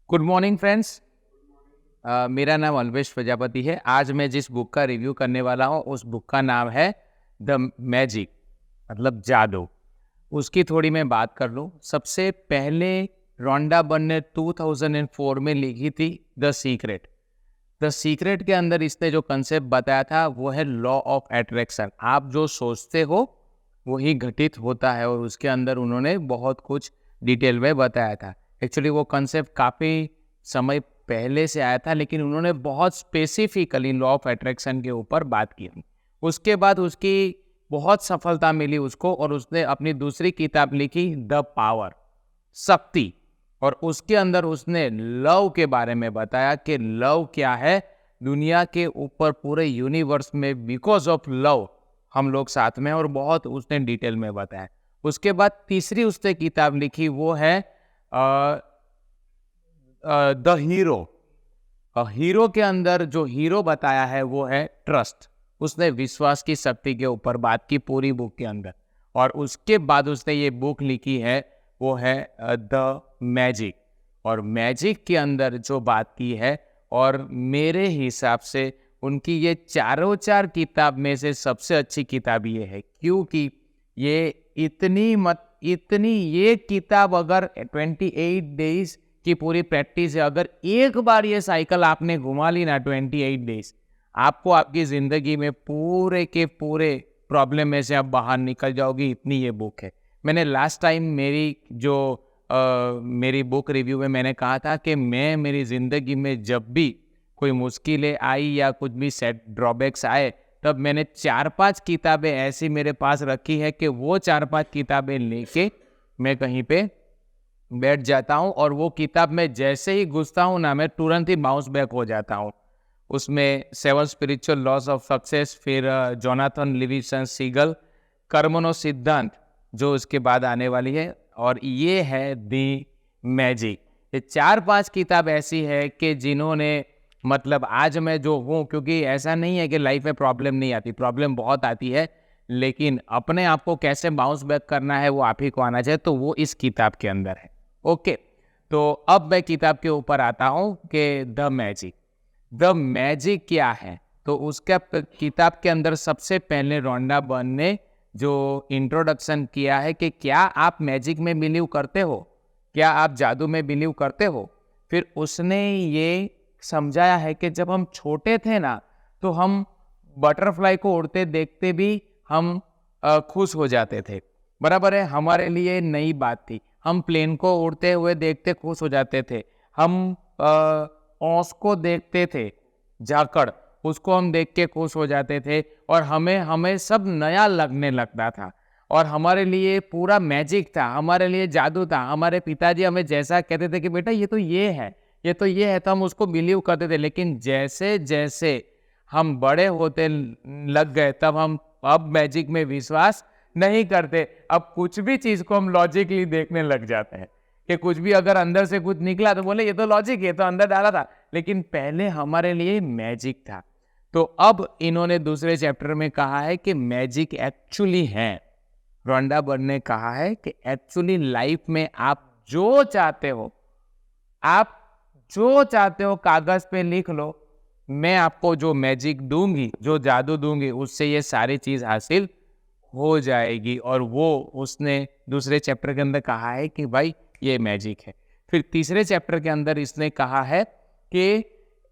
Good morning friends. मेरा नाम अल्वेश प्रजापति है। आज मैं जिस बुक का रिव्यू करने वाला हूँ उस बुक का नाम है द मैजिक, मतलब जादू। उसकी थोड़ी मैं बात कर लूँ। सबसे पहले रोंडा बर्न ने 2004 में लिखी थी द सीक्रेट। द सीक्रेट के अंदर इसने जो कंसेप्ट बताया था वो है लॉ ऑफ अट्रैक्शन। आप जो सोचते हो वही घटित होता है, और उसके अंदर उन्होंने बहुत कुछ डिटेल में बताया था। एक्चुअली वो कंसेप्ट काफ़ी समय पहले से आया था, लेकिन उन्होंने बहुत स्पेसिफिकली लॉ ऑफ अट्रैक्शन के ऊपर बात की थी। उसके बाद उसकी बहुत सफलता मिली उसको, और उसने अपनी दूसरी किताब लिखी द पावर, शक्ति। और उसके अंदर उसने लव के बारे में बताया कि लव क्या है दुनिया के ऊपर, पूरे यूनिवर्स में बिकॉज ऑफ लव हम लोग साथ में, और बहुत उसने डिटेल में बताया। उसके बाद तीसरी उसने किताब लिखी वो है द हीरो। हीरो के अंदर जो हीरो बताया है वो है ट्रस्ट। उसने विश्वास की शक्ति के ऊपर बात की पूरी बुक के अंदर। और उसके बाद उसने ये बुक लिखी है वो है द मैजिक। और मैजिक के अंदर जो बात की है, और मेरे हिसाब से उनकी ये चारों चार किताब में से सबसे अच्छी किताब ये है, क्योंकि ये इतनी ये किताब अगर 28 डेज की पूरी प्रैक्टिस है। अगर एक बार ये साइकिल आपने घुमा ली ना 28 डेज, आपको आपकी ज़िंदगी में पूरे के पूरे प्रॉब्लम में से आप बाहर निकल जाओगी, इतनी ये बुक है। मैंने लास्ट टाइम मेरी बुक रिव्यू में मैंने कहा था कि मैं मेरी ज़िंदगी में जब भी कोई मुश्किलें आई या कुछ भी सेट ड्रॉबैक्स आए, तब मैंने 4-5 किताबें ऐसी मेरे पास रखी है कि वो 4-5 किताबें लेके मैं कहीं पे बैठ जाता हूँ, और वो किताब में जैसे ही घुसता हूँ ना, मैं तुरंत ही बाउंस बैक हो जाता हूँ। उसमें 7 स्पिरिचुअल लॉज ऑफ सक्सेस, फिर जोनाथन लिविंगस्टन सीगल, कर्मनो सिद्धांत जो उसके बाद आने वाली है, और ये है दी मैजिक। ये 4-5 किताब ऐसी है कि जिन्होंने, मतलब आज मैं जो हूँ, क्योंकि ऐसा नहीं है कि लाइफ में प्रॉब्लम नहीं आती, प्रॉब्लम बहुत आती है, लेकिन अपने आप को कैसे बाउंस बैक करना है वो आप ही को आना चाहिए, तो वो इस किताब के अंदर है। ओके, तो अब मैं किताब के ऊपर आता हूँ कि द मैजिक। द मैजिक क्या है, तो उसका किताब के अंदर सबसे पहले रोंडा बर्न ने जो इंट्रोडक्शन किया है कि क्या आप मैजिक में बिलीव करते हो, क्या आप जादू में बिलीव करते हो। फिर उसने ये समझाया है कि जब हम छोटे थे ना, तो हम बटरफ्लाई को उड़ते देखते भी हम खुश हो जाते थे, बराबर है, हमारे लिए नई बात थी। हम प्लेन को उड़ते हुए देखते खुश हो जाते थे। हम औंस को देखते थे, जाकड़, उसको हम देख के खुश हो जाते थे, और हमें सब नया लगने लगता था, और हमारे लिए पूरा मैजिक था, हमारे लिए जादू था। हमारे पिताजी हमें जैसा कहते थे कि बेटा ये तो ये है, ये तो ये है, तो हम उसको बिलीव करते थे। लेकिन जैसे जैसे हम बड़े होते लग गए, तब हम अब मैजिक में विश्वास नहीं करते। अब कुछ भी चीज को हम लॉजिकली देखने लग जाते हैं कि कुछ भी अगर अंदर से कुछ निकला तो बोले ये तो लॉजिक है, तो अंदर डाला था, लेकिन पहले हमारे लिए मैजिक था। तो अब इन्होंने दूसरे चैप्टर में कहा है कि मैजिक एक्चुअली है, रोंडा बर्न ने कहा है कि एक्चुअली लाइफ में आप जो चाहते हो, आप जो चाहते हो कागज पे लिख लो, मैं आपको जो मैजिक दूंगी, जो जादू दूंगी, उससे ये सारी चीज हासिल हो जाएगी। और वो उसने दूसरे चैप्टर के अंदर कहा है कि भाई ये मैजिक है। फिर तीसरे चैप्टर के अंदर इसने कहा है कि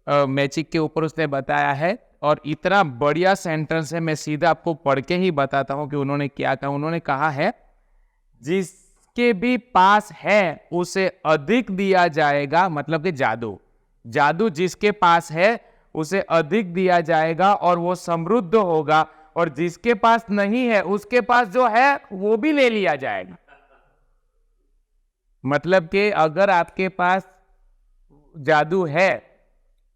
मैजिक के ऊपर उसने बताया है, और इतना बढ़िया सेंटेंस है, मैं सीधा आपको पढ़ के ही बताता हूं कि उन्होंने क्या कहा। उन्होंने कहा है जिसके भी पास है उसे अधिक दिया जाएगा, मतलब कि जादू जिसके पास है उसे अधिक दिया जाएगा और वो समृद्ध होगा, और जिसके पास नहीं है उसके पास जो है वो भी ले लिया जाएगा। मतलब कि अगर आपके पास जादू है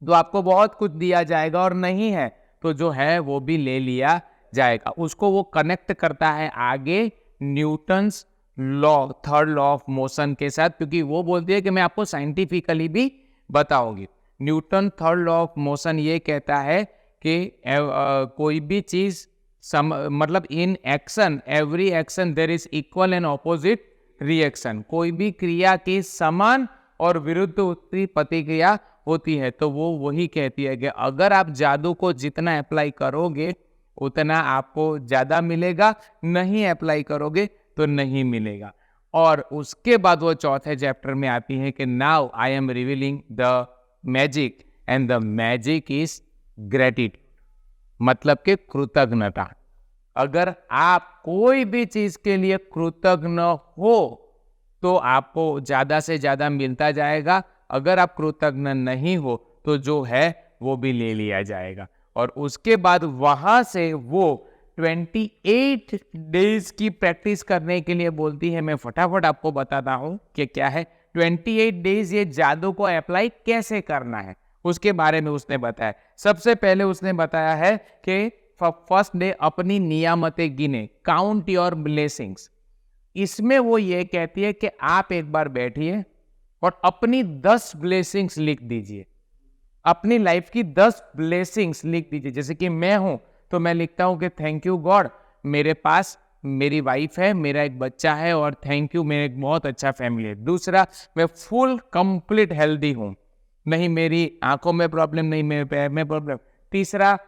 तो आपको बहुत कुछ दिया जाएगा, और नहीं है तो जो है वो भी ले लिया जाएगा। उसको वो कनेक्ट करता है आगे Newton's law, third law of motion के साथ, क्योंकि वो बोलती है कि मैं आपको साइंटिफिकली भी बताऊंगी। Newton third law of motion ये कहता है कि कोई भी चीज मतलब in action every action there is equal and opposite reaction. कोई भी क्रिया की समान और विरुद्ध उसकी प्रतिक्रिया होती है। तो वो वही कहती है कि अगर आप जादू को जितना अप्लाई करोगे उतना आपको ज़्यादा मिलेगा, नहीं अप्लाई करोगे तो नहीं मिलेगा। और उसके बाद वो चौथे चैप्टर में आती है कि now I am revealing the magic and the magic is gratitude, मतलब कि कृतज्ञता। अगर आप कोई भी चीज के लिए कृतज्ञ हो तो आपको ज्यादा से ज्यादा मिलता जाएगा। अगर आप कृतज्ञ नहीं हो तो जो है वो भी ले लिया जाएगा। और उसके बाद वहां से वो 28 डेज की प्रैक्टिस करने के लिए बोलती है। मैं फटाफट आपको बताता हूं कि क्या है 28 डेज, ये जादू को अप्लाई कैसे करना है उसके बारे में उसने बताया। सबसे पहले उसने बताया है कि फर्स्ट डे अपनी नियामतें गिने, काउंट योर ब्लेसिंग्स। इसमें वो ये कहती है कि आप एक बार बैठिए और अपनी 10 ब्लेसिंग्स लिख दीजिए, अपनी लाइफ की 10 ब्लेसिंग्स लिख दीजिए। जैसे कि मैं हूं तो मैं लिखता हूं कि थैंक यू गॉड, मेरे पास मेरी वाइफ है, मेरा एक बच्चा है, और थैंक यू मेरे एक बहुत अच्छा फैमिली है। दूसरा, मैं फुल कंप्लीट हेल्दी हूं, नहीं मेरी आंखों में प्रॉब्लम, नहीं मेरे पैर में प्रॉब्लम। तीसरा,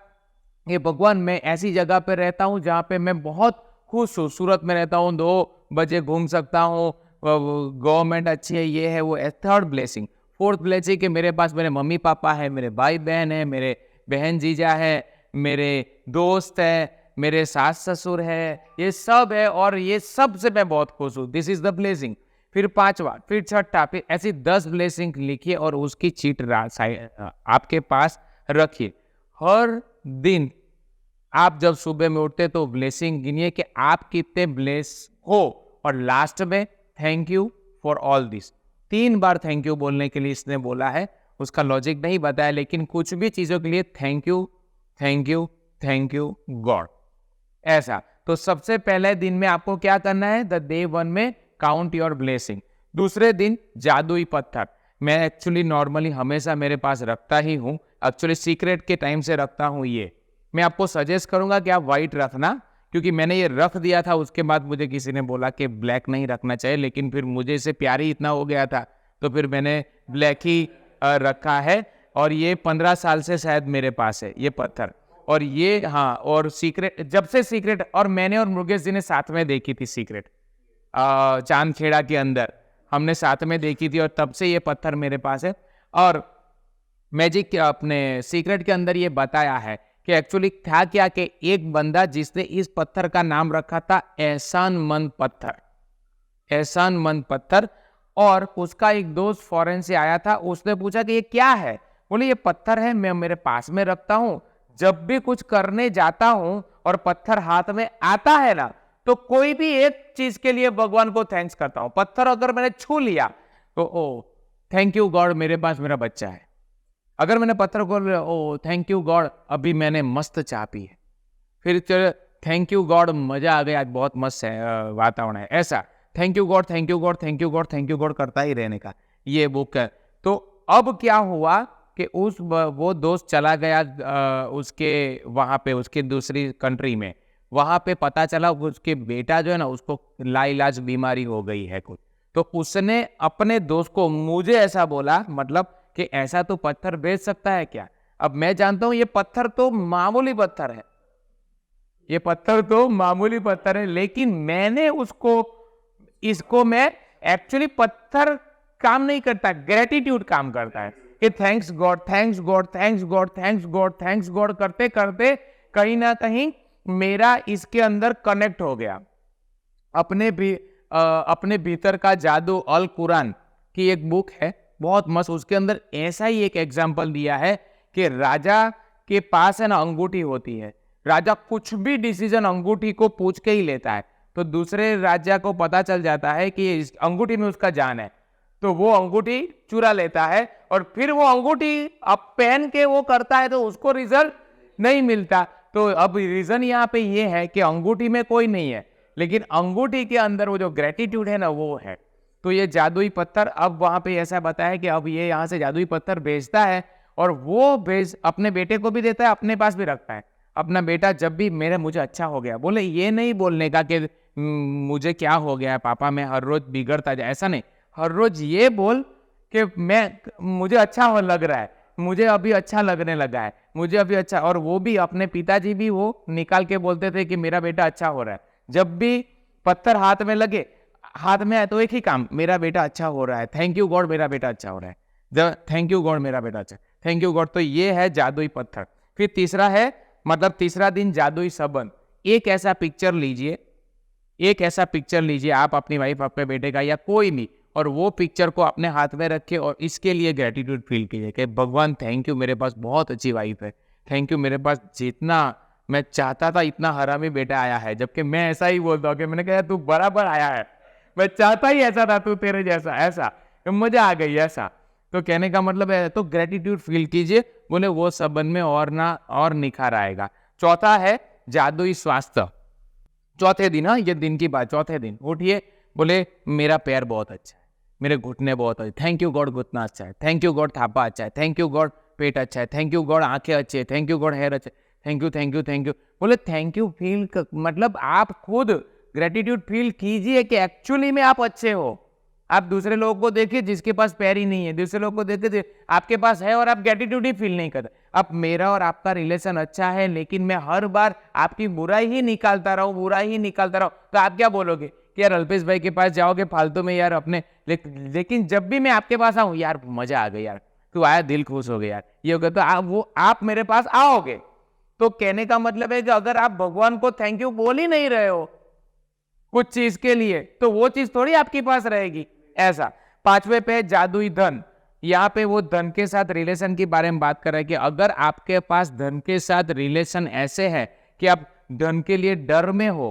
ये भगवान मैं ऐसी जगह पे रहता हूँ जहाँ पे मैं बहुत खुश हूँ, सूरत में रहता हूँ, 2 बजे घूम सकता हूँ, गवर्नमेंट अच्छी है, ये है वो है। थर्ड ब्लेसिंग, फोर्थ ब्लेसिंग कि मेरे पास मेरे मम्मी पापा है, मेरे भाई बहन है, मेरे बहन जीजा है, मेरे दोस्त है, मेरे सास ससुर है, ये सब है और ये सब से मैं बहुत खुश हूँ। This is the blessing. फिर पांचवा, फिर छठा, फिर ऐसी 10 ब्लेसिंग लिखिए और उसकी चीट आपके पास रखिए। हर दिन आप जब सुबह में उठते तो ब्लेसिंग गिनिए कि आप कितने ब्लेस हो, और लास्ट में thank you for all this. 3 bar thank you बोलने के लिए इसने बोला है, उसका लॉजिक नहीं बताया, लेकिन कुछ भी चीजों के लिए thank you thank you thank you God, ऐसा। तो सबसे पहले दिन में आपको क्या करना है, द डे 1 में काउंट योर ब्लेसिंग। दूसरे दिन जादुई पत्थर, मैं एक्चुअली नॉर्मली हमेशा मेरे पास रखता ही हूँ, एक्चुअली सीक्रेट के टाइम से रखता हूँ। ये मैं आपको सजेस्ट करूंगा कि आप व्हाइट रखना, क्योंकि मैंने ये रख दिया था, उसके बाद मुझे किसी ने बोला कि ब्लैक नहीं रखना चाहिए, लेकिन फिर मुझे इससे प्यार ही इतना हो गया था तो फिर मैंने ब्लैक ही रखा है। और ये 15 साल से शायद मेरे पास है ये पत्थर। और ये हाँ, और सीक्रेट, जब से सीक्रेट, और मैंने और मुर्गेश जी ने साथ में देखी थी सीक्रेट, चांदखेड़ा के अंदर हमने साथ में देखी थी, और तब से ये पत्थर मेरे पास है। और मैजिक के अपने सीक्रेट के अंदर ये बताया है कि एक्चुअली था क्या कि एक बंदा जिसने इस पत्थर का नाम रखा था एहसानमंद पत्थर, एहसानमंद पत्थर। और उसका एक दोस्त फॉरेन से आया था, उसने पूछा कि ये क्या है, बोले ये पत्थर है, मैं मेरे पास में रखता हूं, जब भी कुछ करने जाता हूं और पत्थर हाथ में आता है ना, तो कोई भी एक चीज के लिए भगवान को थैंक्स करता हूं। पत्थर अगर मैंने छू लिया तो ओ थैंक यू गॉड, मेरे पास मेरा बच्चा है। अगर मैंने पत्थर को, ओ थैंक यू गॉड, अभी मैंने मस्त चाय पी है। फिर चलो थैंक यू गॉड, मजा आ गया, आज बहुत मस्त है वातावरण है, ऐसा। Thank you God thank you God thank you God thank you God करता ही रहने का ये बुक है। तो अब क्या हुआ कि वो दोस्त चला गया उसके वहां पे, उसके दूसरी कंट्री में। वहां पे पता चला उसके बेटा जो है ना, उसको लाइलाज बीमारी हो गई है कुछ। तो उसने अपने दोस्त को, मुझे ऐसा बोला, मतलब कि ऐसा तो पत्थर बेच सकता है क्या। अब मैं जानता हूं ये पत्थर तो मामूली पत्थर है, ये पत्थर तो मामूली पत्थर है, लेकिन मैंने उसको, इसको मैं एक्चुअली, पत्थर काम नहीं करता, ग्रेटिट्यूड काम करता है कि thanks God thanks God thanks God thanks God thanks God करते करते कहीं ना कहीं मेरा इसके अंदर कनेक्ट हो गया। अपने भीतर का जादू, अल कुरान की एक बुक है बहुत मस्त, उसके अंदर ऐसा ही एक एग्जाम्पल दिया है कि राजा के पास है ना अंगूठी होती है, राजा कुछ भी डिसीजन अंगूठी को पूछ के ही लेता है। तो दूसरे राजा को पता चल जाता है कि इस अंगूठी में उसका जान है, तो वो अंगूठी चुरा लेता है, और फिर वो अंगूठी अब पहन के वो करता है तो उसको रिजल्ट नहीं मिलता। तो अब रीजन यहाँ पे ये है कि अंगूठी में कोई नहीं है, लेकिन अंगूठी के अंदर वो जो ग्रेटिट्यूड है ना, वो है। तो ये जादुई पत्थर, अब वहां पे ऐसा बताया कि अब ये यहाँ से जादुई पत्थर बेचता है, और वो बेच अपने बेटे को भी देता है, अपने पास भी रखता है। अपना बेटा जब भी मुझे अच्छा हो गया, बोले ये नहीं बोलने का कि मुझे क्या हो गया पापा, मैं हर रोज बिगड़ता जाए, ऐसा नहीं। हर रोज ये बोल कि मुझे अच्छा लग रहा है, मुझे अभी अच्छा लगने लगा है, मुझे अभी अच्छा। और वो भी अपने पिताजी भी वो निकाल के बोलते थे कि मेरा बेटा अच्छा हो रहा है। जब भी पत्थर हाथ में लगे, हाथ में आए तो एक ही काम, मेरा बेटा अच्छा हो रहा है, थैंक यू गॉड मेरा बेटा अच्छा हो रहा है, थैंक यू गॉड मेरा बेटा अच्छा, थैंक यू गॉड। तो ये है जादुई पत्थर। फिर तीसरा है, मतलब तीसरा दिन जादुई संबंध। एक ऐसा पिक्चर लीजिए, एक ऐसा पिक्चर लीजिए आप अपनी वाइफ, अपने बेटे का या कोई भी, और वो पिक्चर को अपने हाथ में रखिए और इसके लिए ग्रेटिट्यूड फील कीजिए कि भगवान थैंक यू, मेरे पास बहुत अच्छी वाइफ है, थैंक यू, मेरे पास जितना मैं चाहता था इतना हरामी बेटा आया है। जबकि मैं ऐसा ही बोलता हूँ कि मैंने कहा तू बराबर आया है, मैं चाहता ही ऐसा था, तू तेरे जैसा, ऐसा मजा आ गई ऐसा। तो कहने का मतलब है, तो ग्रेटिट्यूड फील कीजिए, बोले वो संबंध में और ना और निखार आएगा। चौथा है जादुई स्वास्थ्य। चौथे दिन, हाँ ये दिन की बात, चौथे दिन उठिए, बोले मेरा पैर बहुत अच्छा है, मेरे घुटने बहुत अच्छे, थैंक यू गॉड घुटना अच्छा है, थैंक यू गॉड थापा अच्छा है, थैंक यू गॉड पेट अच्छा है, थैंक यू गॉड आंखें अच्छी है, थैंक यू गॉड हेयर अच्छे, thank you thank you thank you. बोले थैंक यू फील मतलब आप खुद ग्रेटिट्यूड फील कीजिए कि एक्चुअली में आप अच्छे हो। आप दूसरे लोगों को देखिए जिसके पास पैर ही नहीं है, दूसरे लोगों को देखिए आपके पास है और आप ग्रेटिट्यूड ही फील नहीं करते। अब मेरा और आपका रिलेशन अच्छा है, लेकिन मैं हर बार आपकी बुराई ही निकालता रहूं, बुराई ही निकालता रहूं, तो आप क्या बोलोगे कि यार अल्पेश भाई के पास जाओगे फालतू में यार अपने, लेकिन जब भी मैं आपके पास आऊं यार मजा आ गई यार, तू आया दिल खुश हो गया यार, ये हो गया, तो आप मेरे पास आओगे। तो कहने का मतलब है कि अगर आप भगवान को थैंक यू बोल ही नहीं रहे हो कुछ चीज के लिए, तो वो चीज थोड़ी आपके पास रहेगी। ऐसा। पांचवे पे जादुई धन। यहाँ पे वो धन के साथ रिलेशन के बारे में बात कर रहे हैं कि अगर आपके पास धन के साथ रिलेशन ऐसे है कि आप धन के लिए डर में हो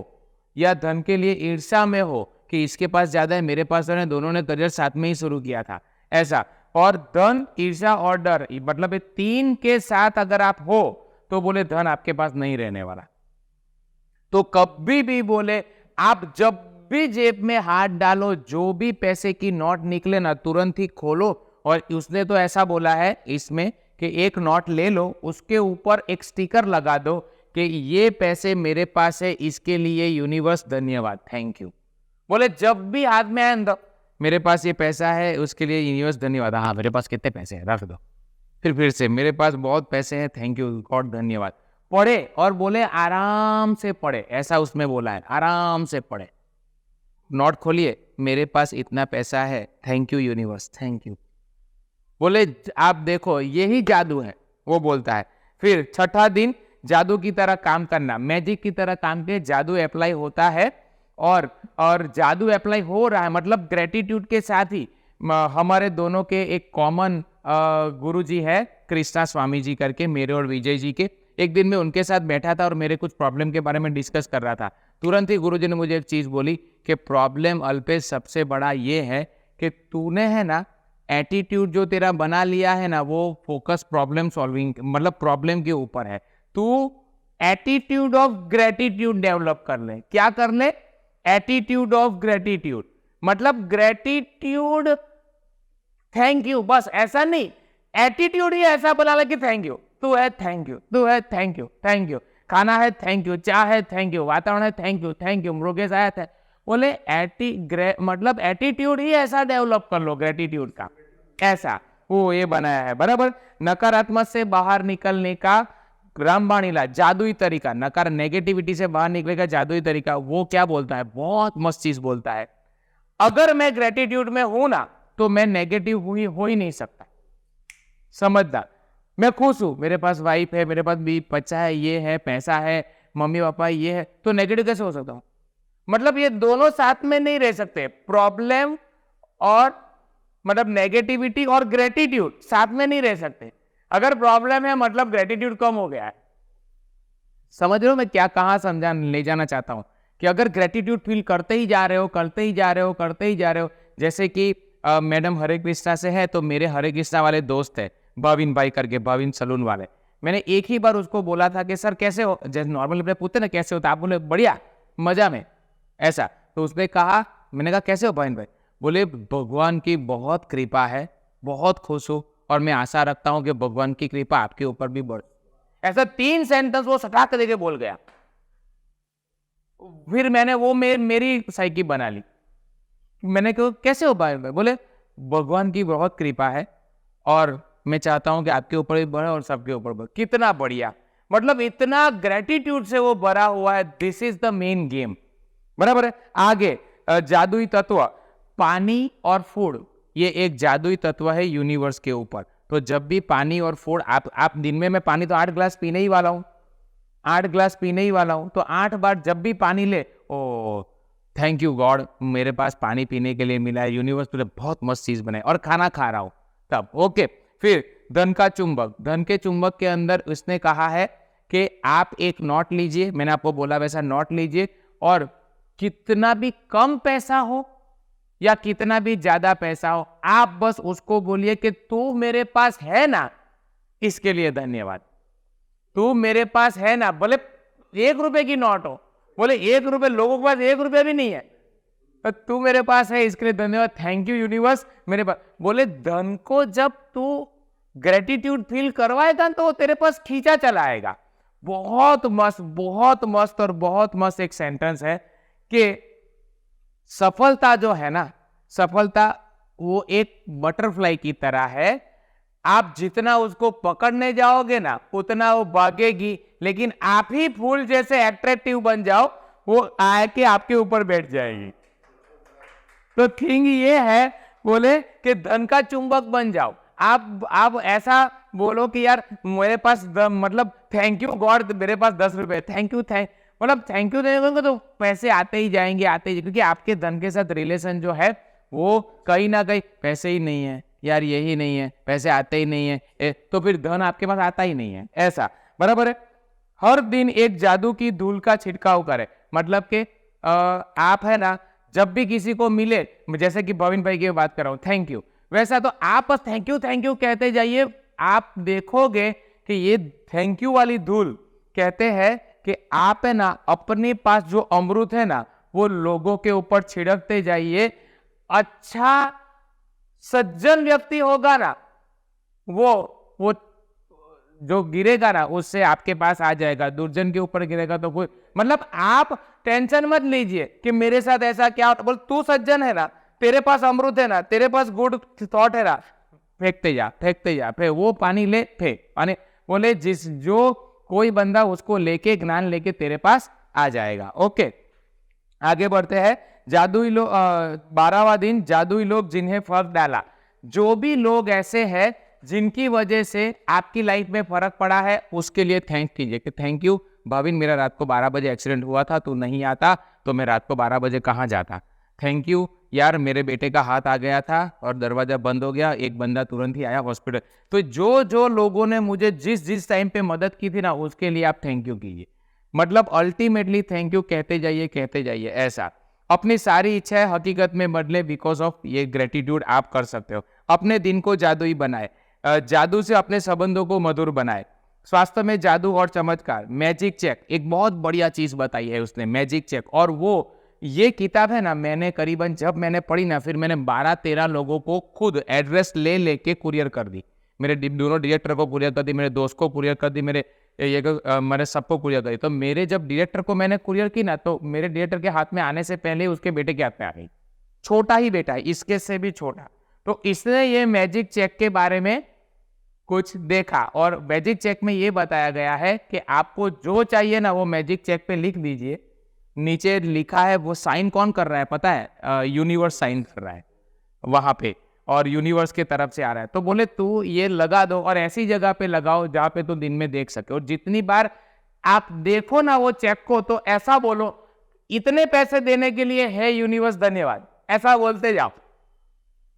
या धन के लिए ईर्ष्या में हो कि इसके पास ज्यादा है मेरे पास है, दोनों ने करियर साथ में ही शुरू किया था ऐसा, और धन ईर्ष्या और डर, मतलब ये तीन के साथ अगर आप हो तो बोले धन आपके पास नहीं रहने वाला। तो कभी भी बोले आप जब भी जेब में हाथ डालो, जो भी पैसे की नोट निकले ना तुरंत ही खोलो, और उसने तो ऐसा बोला है इसमें कि एक नोट ले लो, उसके ऊपर एक स्टिकर लगा दो कि ये पैसे मेरे पास है, इसके लिए यूनिवर्स धन्यवाद, थैंक यू। बोले जब भी हाथ में आए मेरे पास ये पैसा है उसके लिए यूनिवर्स धन्यवाद, हाँ मेरे पास कितने पैसे हैं रख दो, फिर से मेरे पास बहुत पैसे हैं, थैंक यू गॉड धन्यवाद। पढ़े और बोले आराम से पढ़े, ऐसा उसमें बोला है, आराम से पढ़े। नोट खोलिए, मेरे पास इतना पैसा है, thank you universe, thank you. बोले आप देखो यही जादू है, वो बोलता है। फिर छठा दिन जादू की तरह काम करना, मैजिक की तरह काम के जादू अप्लाई होता है, और जादू अप्लाई हो रहा है मतलब ग्रेटिट्यूड के साथ ही। हमारे दोनों के एक कॉमन गुरु जी है कृष्णा स्वामी जी करके, मेरे और विजय जी के। एक दिन मैं उनके साथ बैठा था और मेरे कुछ प्रॉब्लम के बारे में डिस्कस कर रहा था। तुरंत ही गुरुजी ने मुझे एक चीज बोली कि प्रॉब्लम अल्पेश सबसे बड़ा ये है कि तूने है ना एटीट्यूड जो तेरा बना लिया है ना, वो फोकस प्रॉब्लम सॉल्विंग मतलब प्रॉब्लम के ऊपर है। तू एटीट्यूड ऑफ ग्रेटिट्यूड डेवलप कर ले। क्या कर ले? एटीट्यूड ऑफ ग्रेटिट्यूड, मतलब ग्रेटिट्यूड थैंक यू, बस ऐसा नहीं, एटीट्यूड ही ऐसा बना ले कि थैंक यू, तू है थैंक यू, तू है थैंक यू, थैंक यू, खाना है थैंक यू, चाय है थैंक यू, वातावरण है thank you, thank you, Murgesh आया था। बोले मतलब एटीट्यूड ही ऐसा डेवलप कर लो ग्रेटिट्यूड का, ऐसा वो ये बनाया है बराबर। नकारात्मक से बाहर निकलने का रामबाणीला जादुई तरीका, नेगेटिविटी से बाहर निकलने का जादुई तरीका, वो क्या बोलता है, बहुत मस्त चीज बोलता है। अगर मैं ग्रेटिट्यूड में हूं ना तो मैं नेगेटिव हो ही नहीं सकता। समझदार, मैं खुश हूं, मेरे पास वाइफ है, मेरे पास भी बच्चा है, ये है, पैसा है, मम्मी पापा ये है, तो नेगेटिव कैसे हो सकता हूं? मतलब ये दोनों साथ में नहीं रह सकते। प्रॉब्लम और मतलब नेगेटिविटी और ग्रेटिट्यूड साथ में नहीं रह सकते। अगर प्रॉब्लम है मतलब ग्रेटिट्यूड कम हो गया है। समझ रहे हो मैं क्या कहां समझा ले जाना चाहता हूं? कि अगर ग्रेटिट्यूड फील करते ही जा रहे हो, करते ही जा रहे हो, करते ही जा रहे हो, जैसे कि मैडम हरे कृष्णा से है, तो मेरे हरे कृष्णा वाले दोस्त है भाविन भाई करके, भाविन सलून वाले, मैंने एक ही बार उसको बोला था कि सर कैसे हो, जैसे नॉर्मली अपने पूछते ना कैसे होता, आप बोले बढ़िया मजा में ऐसा। तो उसने कहा, मैंने कहा कैसे हो भाविन भाई? बोले भगवान की बहुत कृपा है, बहुत खुश हूं, और मैं आशा रखता हूं कि भगवान की कृपा आपके ऊपर भी बढ़े। ऐसा 3 सेंटेंस वो सटाक देके बोल गया। फिर मैंने वो मेरी साइकी बना ली। मैंने कहा कैसे हो भाई? बोले भगवान की बहुत कृपा है और मैं चाहता हूं कि आपके ऊपर भी बढ़े और सबके ऊपर बढ़े। कितना बढ़िया, मतलब इतना ग्रेटिट्यूड से वो भरा हुआ है। This is the main game, बराबर है। आगे जादुई तत्व पानी और फूड, ये एक जादुई तत्व है यूनिवर्स के ऊपर। तो जब भी पानी और फूड आप दिन में मैं पानी तो 8 ग्लास पीने ही वाला हूं, 8 ग्लास पीने ही वाला हूं, तो 8 बार जब भी पानी ले, ओ थैंक यू गॉड, मेरे पास पानी पीने के लिए मिला है, यूनिवर्स तुझे बहुत मस्त चीज बनाई, और खाना खा रहा हूं तब। ओके, फिर धन का चुंबक, धन के चुंबक के अंदर उसने कहा है कि आप एक नोट लीजिए, मैंने आपको बोला वैसा नोट लीजिए, और कितना भी कम पैसा हो या कितना भी ज्यादा पैसा हो, आप बस उसको बोलिए कि तू मेरे पास है ना, इसके लिए धन्यवाद। तू मेरे पास है ना, बोले 1 रुपए की नोट हो, बोले 1 रुपए, लोगों के पास 1 रुपया भी नहीं है, तो तू मेरे पास है इसके लिए धन्यवाद, थैंक यू यूनिवर्स मेरे पास। बोले धन को जब तू ग्रेटिट्यूड फील करवाएगा तो वो तेरे पास खींचा चला आएगा। बहुत मस्त और बहुत मस्त एक सेंटेंस है कि सफलता जो है ना, सफलता वो एक बटरफ्लाई की तरह है, आप जितना उसको पकड़ने जाओगे ना उतना वो भागेगी, लेकिन आप ही फूल जैसे एट्रैक्टिव बन जाओ, वो आके आपके ऊपर बैठ जाएगी। तो थिंग ये है, बोले कि धन का चुंबक बन जाओ। आप ऐसा बोलो कि यार मेरे पास मतलब थैंक यू गॉड, मेरे पास 10 रुपए, थैंक यू मतलब थैंक यू देने तो पैसे आते ही जाएंगे, क्योंकि आपके धन के साथ रिलेशन जो है वो कहीं ना कहीं पैसे ही नहीं है यार, यही नहीं है, पैसे आते ही नहीं है, तो फिर धन आपके पास आता ही नहीं है, ऐसा बराबर है। हर दिन एक जादू की धूल का छिड़काव करे, मतलब कि आप है ना जब भी किसी को मिले, जैसे कि भविन भाई की बात कर रहा हूं, थैंक यू, वैसा तो आप बस थैंक यू कहते जाइए। आप देखोगे कि ये थैंक यू वाली धूल, कहते हैं कि आप है ना अपने पास जो अमृत है ना वो लोगों के ऊपर छिड़कते जाइए। अच्छा सज्जन व्यक्ति होगा ना, वो जो गिरेगा ना उससे आपके पास आ जाएगा, दुर्जन के ऊपर गिरेगा तो कोई, मतलब आप टेंशन मत लीजिए कि मेरे साथ ऐसा क्या, बोल तू सज्जन है ना, तेरे पास अमृत है ना, तेरे पास गुड थॉट है ना, फेंकते जा फिर वो पानी ले फेंक पानी। बोले जो कोई बंदा उसको लेके ज्ञान लेके तेरे पास आ जाएगा। ओके, आगे बढ़ते हैं। जादुई लोग 12वां दिन, जादुई लोग जिन्हें फर्क डाला। जो भी लोग ऐसे हैं जिनकी वजह से आपकी लाइफ में फर्क पड़ा है, उसके लिए थैंक कीजिए कि थैंक यू भाविन, मेरा रात को 12 बजे एक्सीडेंट हुआ था, तू नहीं आता तो मैं रात को 12 बजे कहाँ जाता। थैंक यू यार, मेरे बेटे का हाथ आ गया था और दरवाजा बंद हो गया, एक बंदा तुरंत ही आया हॉस्पिटल। तो जो लोगों ने मुझे जिस टाइम पे मदद की थी ना, उसके लिए आप थैंक यू कीजिए। मतलब अल्टीमेटली थैंक यू कहते जाइए ऐसा। अपनी सारी इच्छाएं हकीकत में बदले बिकॉज ऑफ ये ग्रेटिट्यूड आप कर सकते हो। अपने दिन को जादुई बनाए, जादू से अपने संबंधों को मधुर बनाए। स्वास्थ्य में जादू और चमत्कार, मैजिक चेक, एक बहुत बढ़िया चीज बताई है उसने, मैजिक चेक। और वो ये किताब है ना, मैंने करीबन जब मैंने पढ़ी ना, फिर मैंने 12-13 लोगों को खुद एड्रेस ले लेके कुरियर कर दी। मेरे दोनों डायरेक्टर को कुरियर कर दी, मेरे दोस्त को कुरियर कर दी, मैंने सबको कुरियर कर दी। तो मेरे जब डायरेक्टर को मैंने कुरियर की ना, तो मेरे डायरेक्टर के हाथ में आने से पहले उसके बेटे के हाथ में आ गई। छोटा ही बेटा है, इसके से भी छोटा। तो इसने ये मैजिक चेक के बारे में कुछ देखा, और मैजिक चेक में ये बताया गया है कि आपको जो चाहिए ना वो मैजिक चेक पे लिख दीजिए। नीचे लिखा है, वो साइन कौन कर रहा है पता है? यूनिवर्स साइन कर रहा है वहां पे, और यूनिवर्स के तरफ से आ रहा है। तो बोले तू ये लगा दो और ऐसी जगह पे लगाओ जहां पे तू दिन में देख सके, और जितनी बार आप देखो ना वो चेक को, तो ऐसा बोलो इतने पैसे देने के लिए है यूनिवर्स धन्यवाद, ऐसा बोलते जाओ।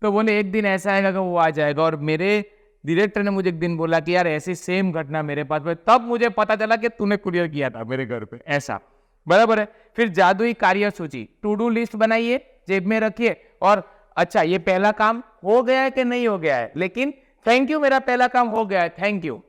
तो बोले एक दिन ऐसा आएगा कि वो आ जाएगा। और मेरे डायरेक्टर ने मुझे एक दिन बोला कि यार ऐसी सेम घटना मेरे पास में, तब मुझे पता चला कि तूने कुरियर किया था मेरे घर पे, ऐसा बराबर है। फिर जादुई कार्य सूची, टू डू लिस्ट बनाइए, जेब में रखिए, और अच्छा ये पहला काम हो गया है कि नहीं हो गया है, लेकिन थैंक यू मेरा पहला काम हो गया है, थैंक यू,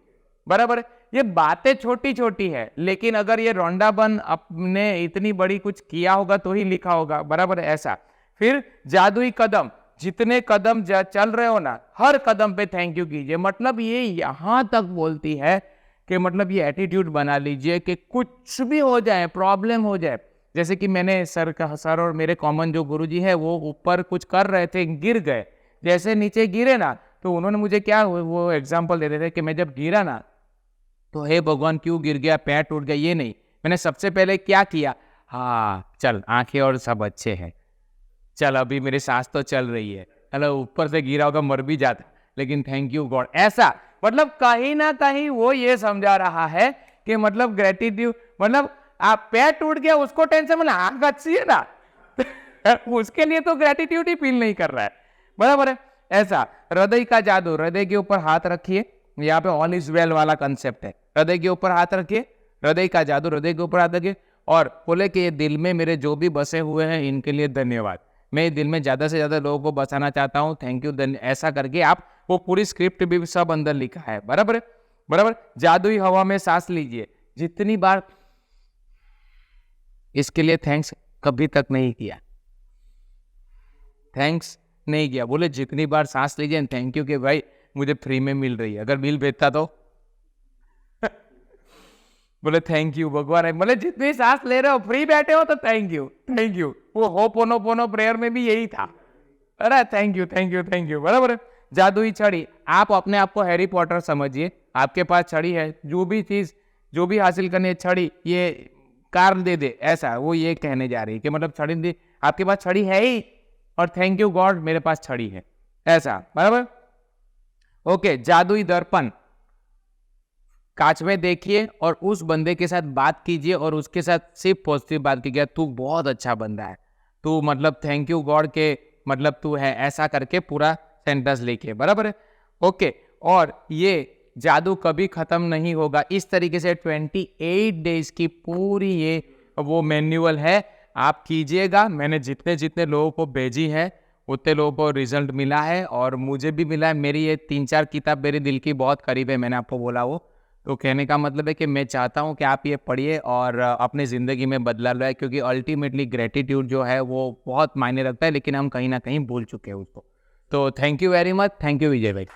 बराबर है। ये बातें छोटी छोटी है, लेकिन अगर ये रोंडाबन अपने इतनी बड़ी कुछ किया होगा तो ही लिखा होगा, बराबर है ऐसा। फिर जादुई कदम, जितने कदम चल रहे हो ना, हर कदम पे थैंक यू कीजिए। मतलब ये यहां तक बोलती है कि मतलब ये एटीट्यूड बना लीजिए कि कुछ भी हो जाए, प्रॉब्लम हो जाए, जैसे कि मैंने सर और मेरे कॉमन जो गुरुजी है वो ऊपर कुछ कर रहे थे, गिर गए, जैसे नीचे गिरे ना, तो उन्होंने मुझे क्या वो एग्जाम्पल दे रहे थे कि मैं जब गिरा ना, तो हे भगवान क्यों गिर गया, पैर टूट गया, ये नहीं, मैंने सबसे पहले क्या किया, हाँ चल आंखें और सब अच्छे हैं, चल अभी मेरी सांस तो चल रही है, चलो ऊपर से गिरा होगा मर भी जाता, लेकिन थैंक यू गॉड। ऐसा मतलब कहीं ना कहीं वो ये समझा रहा है कि मतलब ग्रेटिट्यूड, मतलब आप पैर टूट गया उसको टेंशन, मतलब आंख अच्छी है ना उसके लिए तो ग्रेटिट्यूड ही फील नहीं कर रहा है, बराबर है। ऐसा हृदय का जादू, हृदय के ऊपर हाथ रखिए, यहाँ पे ऑल इज वेल वाला कंसेप्ट है, हृदय के ऊपर हाथ रखिए, हृदय का जादू, हृदय के ऊपर हाथ रखिए और बोले कि ये दिल में मेरे जो भी बसे हुए हैं इनके लिए धन्यवाद, मैं दिल में ज्यादा से ज्यादा लोगों को बसाना चाहता हूँ, थैंक यू। ऐसा करके आप वो पूरी स्क्रिप्ट भी सब अंदर लिखा है, बराबर है, बराबर। जादुई हवा में सांस लीजिए, जितनी बार, इसके लिए थैंक्स कभी तक नहीं किया, थैंक्स नहीं किया, बोले जितनी बार सांस लीजिए थैंक यू कि भाई मुझे फ्री में मिल रही है, अगर बिल भेजता तो बोले थैंक यू भगवान है, बोले जितनी सांस ले रहे हो फ्री बैठे हो तो थैंक यू, थैंक यू। वो होपोनोपोनो प्रेयर में भी यही था, अरे thank you thank you thank you, बराबर है। जादुई छड़ी, आप अपने आप को हैरी पॉटर समझिए, आपके पास छड़ी है, जो भी चीज जो भी हासिल करनी है, छड़ी, ये कार दे दे, ऐसा वो ये कहने जा रही है कि मतलब छड़ी दे, आपके पास छड़ी है ही और थैंक यू गॉड मेरे पास छड़ी है, ऐसा, बराबर। ओके, जादुई दर्पण, कांच में देखिए और उस बंदे के साथ बात कीजिए और उसके साथ सिर्फ पॉजिटिव बात कीजिए, तू बहुत अच्छा बंदा है, तू मतलब थैंक यू गॉड के मतलब तू है, ऐसा करके पूरा सेंटेंस लिखिए, बराबर है। ओके, और ये जादू कभी खत्म नहीं होगा, इस तरीके से 28 डेज की पूरी ये वो मैन्युअल है, आप कीजिएगा। मैंने जितने जितने लोगों को भेजी है उतने लोगों को रिजल्ट मिला है और मुझे भी मिला है। मेरी ये 3-4 किताब मेरे दिल की बहुत करीब है, मैंने आपको बोला वो, तो कहने का मतलब है कि मैं चाहता हूँ कि आप ये पढ़िए और अपनी ज़िंदगी में बदलाव लाए, क्योंकि अल्टीमेटली ग्रेटिट्यूड जो है वो बहुत मायने रखता है, लेकिन हम कहीं ना कहीं भूल चुके हैं उसको। तो thank you very much, thank you Vijay भाई।